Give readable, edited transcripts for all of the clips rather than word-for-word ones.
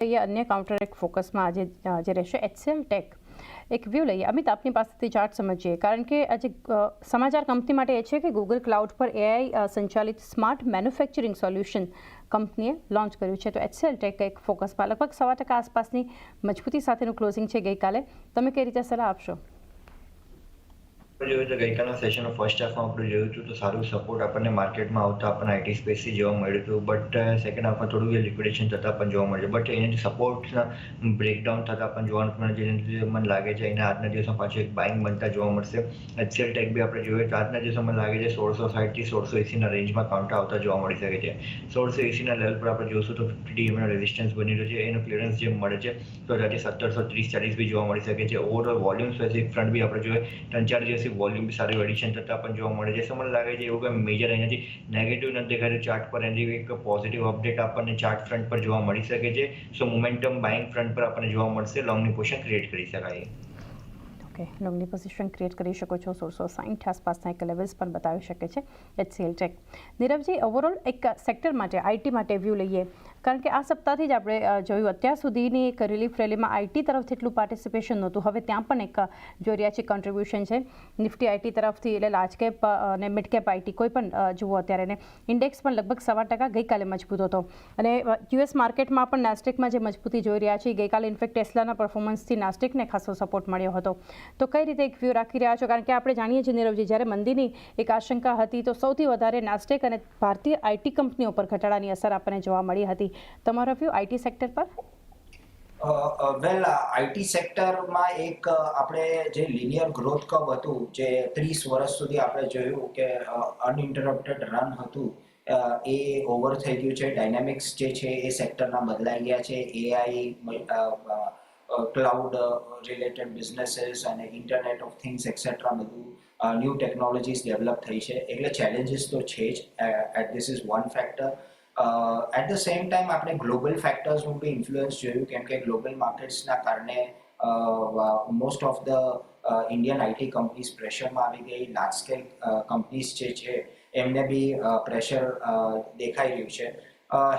अन्य काउंटर एक फोकस में आज जे रहेशे HCL टेक एक व्यू लईए। अमित, आपनी पासेथी चार्ट समझिए, कारण के आज समाचार कंपनी माटे ए छे कि गूगल क्लाउड पर AI संचालित स्मार्ट मैन्युफेक्चरिंग सोल्यूशन कंपनीए लॉन्च कर्युं छे। तो HCL टेक एक फोकस में लगभग 1.25% आसपासनी मजबूती साथेनुं क्लोजिंग छे गईकाले। તમે કઈ રીતે સલાહ આપશો? જોયું તો ગઈકાલના સેશનનો ફર્સ્ટ હાફમાં આપણે જોયું હતું તો સારું સપોર્ટ આપણને માર્કેટમાં આવતા આપણને આઈટી સ્પેસથી જોવા મળ્યું હતું, બટ સેકન્ડ હાફમાં થોડું લિક્વિડેશન થતાં પણ જોવા મળ્યું, બટ એને સપોર્ટના બ્રેકડાઉન થતાં પણ જોવાનું મળે, જેને મને લાગે છે એને આજના દિવસમાં પાછું એક બાઇંગ બનતા જોવા મળશે. HCL ટેક બી આપણે જોઈએ તો આજના દિવસમાં મને લાગે છે 1660 થી 1680ના રેન્જમાં કાઉન્ટર આવતા જોવા મળી શકે છે. 1680ના લેવલ પર આપણે જોઈશું તો 50 DMA રેઝિસ્ટન્સ બની રહ્યો છે, એનો ક્લિયરન્સ જે મળે છે તો ત્યાંથી 1730-40 બી જોવા મળી શકે છે. ઓવરઓલ વોલ્યુમ સ્પેસિફિક ફ્રન્ટ બી આપણે જોઈએ 3-4 દિવસથી વોલ્યુમ બી સારું એડિશન થતાં પણ જોવા મળે છે. તો મને લાગે છે એવું કંઈ મેજર અહીંયાથી નેગેટિવ નથી દેખાતું ચાર્ટ પર, એની એક પોઝિટિવ અપડેટ આપણને ચાર્ટ ફ્રન્ટ પર જોવા મળી શકે છે. સો મોમેન્ટમ બાઇંગ ફ્રન્ટ પર આપણને જોવા મળશે, લોંગની પોઝિશન ક્રિએટ કરી શકાય. ઓકે, લોંગની પોઝિશન ક્રિએટ કરી શકો છો. 1660 આસપાસના એક લેવલ્સ પણ બતાવી શકે છે HCL ટેક. નીરવજી, ઓવરઓલ એક સેક્ટર માટે આઈટી માટે વ્યૂ લઈએ, કારણ કે આ સપ્તાહથી જ આપણે જોયું અત્યાર સુધીની એક રિલીફ રેલીમાં આઈટી તરફથી એટલું પાર્ટિસિપેશન નહોતું. હવે ત્યાં પણ એક જોઈ રહ્યા છે કોન્ટ્રીબ્યુશન છે નિફ્ટી આઈટી તરફથી, એટલે લાર્જ કેપ અને મિડ કેપ આઈટી કોઈ પણ જુઓ અત્યારે ને ઇન્ડેક્સ પણ લગભગ 1.25% ગઈકાલે મજબૂત હતો. અને US માર્કેટમાં પણ નાસ્ટેકમાં જે મજબૂતી જોઈ રહ્યા છે, ગઈકાલે ઇનફેક્ટ ટેસ્લાના પરફોર્મન્સથી નાસ્ટેકને ખાસો સપોર્ટ મળ્યો હતો. તો કઈ રીતે એક વ્યૂ રાખી રહ્યા છો? કારણ કે આપણે જાણીએ છીએ નીરવજી, જ્યારે મંદીની એક આશંકા હતી તો સૌથી વધારે નાસ્ટેક અને ભારતીય આઈટી કંપનીઓ પર ઘટાડાની અસર આપણને જોવા મળી હતી. તમારો વ્યૂ આઈટી સેક્ટર પર? વેલ, આઈટી સેક્ટરમાં એક આપણે જે લિનિયર ગ્રોથ કર્વ હતું, જે 30 વર્ષ સુધી આપણે જોયું કે અનઇન્ટરપ્ટેડ રન હતું, એ ઓવર થઈ ગયું છે. ડાયનામિક્સ જે છે એ સેક્ટરના બદલાઈ ગયા છે. AI, ક્લાઉડ રિલેટેડ બિઝનેસીસ અને ઇન્ટરનેટ ઓફ થિંગ્સ એક્સેટ્રા બધું ન્યૂ ટેકનોલોજીસ ડેવલપ થઈ છે, એટલે ચેલેન્જીસ તો છે જ. This is one factor. At the same time આપણે ગ્લોબલ ફેક્ટર્સનું બી ઇન્ફ્લુઅન્સ જોયું, કેમ કે ગ્લોબલ માર્કેટ્સના કારણે most of the Indian IT companies પ્રેશરમાં આવી ગઈ. લાર્જ સ્કેલ કંપનીઝ જે છે એમને બી પ્રેશર દેખાઈ રહ્યું છે.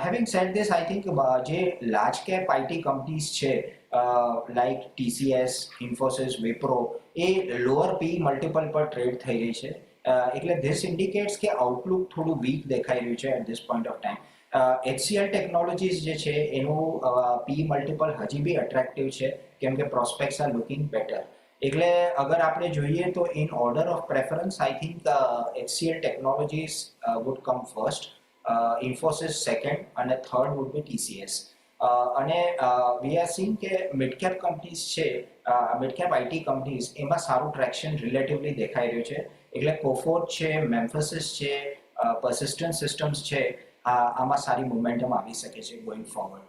Having said this, I think જે લાર્જ કેપ આઈટી કંપનીઝ છે લાઇક TCS, ઇન્ફોસિસ, વિપ્રો, એ લોઅર પી મલ્ટિપલ પર ટ્રેડ થઈ રહી છે. એટલે ધીસ ઇન્ડિકેટ્સ કે આઉટલુક થોડું વીક દેખાઈ રહ્યું છે at this point of time. HCL technologies જે છે એનું પી મલ્ટિપલ હજી બી અટ્રેક્ટિવ છે, કેમ કે પ્રોસ્પેક્ટ્સ આર લુકિંગ બેટર. એટલે અગર આપણે જોઈએ તો in order of preference, I think HCL technologies would come first, Infosys second અને થર્ડ વુડ બી TCS. અને વી આર સીઈંગ કે મિડ કેપ કંપનીઝ છે, મિડ કેપ આઈટી કંપનીઝ, એમાં સારું ટ્રેક્શન રિલેટિવલી દેખાઈ રહ્યું છે. એટલે કોફોર્જ છે, મેમ્ફસિસ છે, પર્સિસ્ટન્ટ સિસ્ટમ્સ છે, આમાં સારી મોમેન્ટમ આવી શકે છે going forward.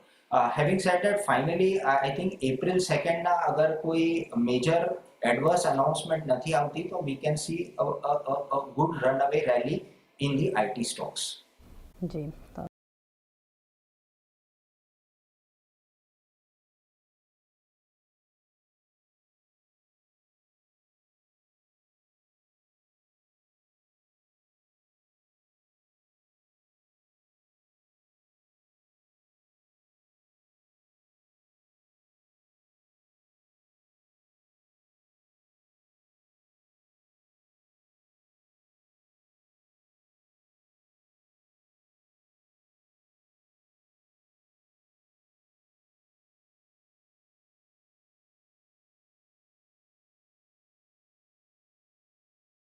Having said that, finally I think April 2ના અગર કોઈ મેજર એડવર્સ અનાઉન્સમેન્ટ નથી આવતી તો we can see a good runaway rally in the IT stocks. G.